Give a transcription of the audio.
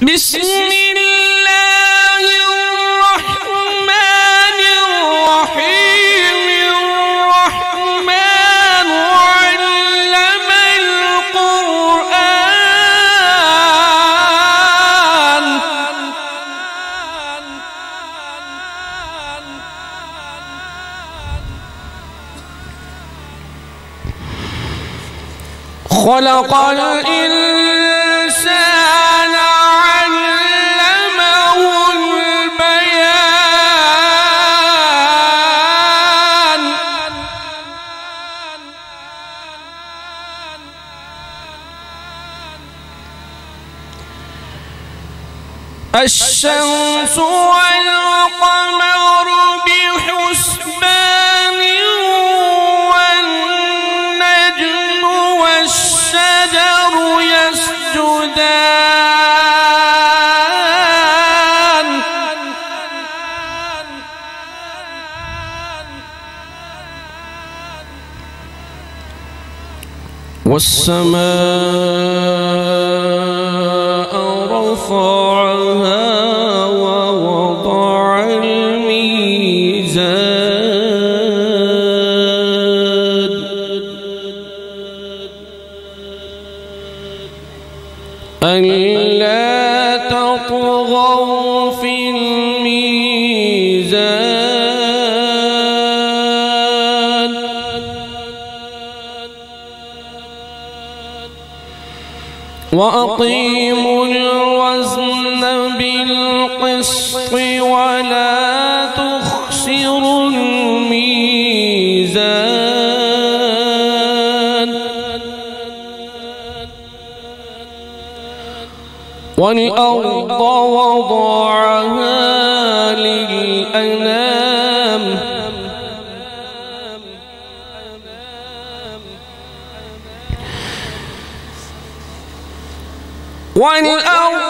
بسم الله الرحمن الرحيم. الرحمن علم القرآن. خلق الإنسان علمه البيان. الشمس والقمر بحسبان والنجم والشجر يسجدان. والسماء رفعها ووضع الميزان. ألا تطغوا في الميزان. وأقيموا الوزن بالقسط ولا تخسروا الميزان. والأرض وضعها للأنام. والأرض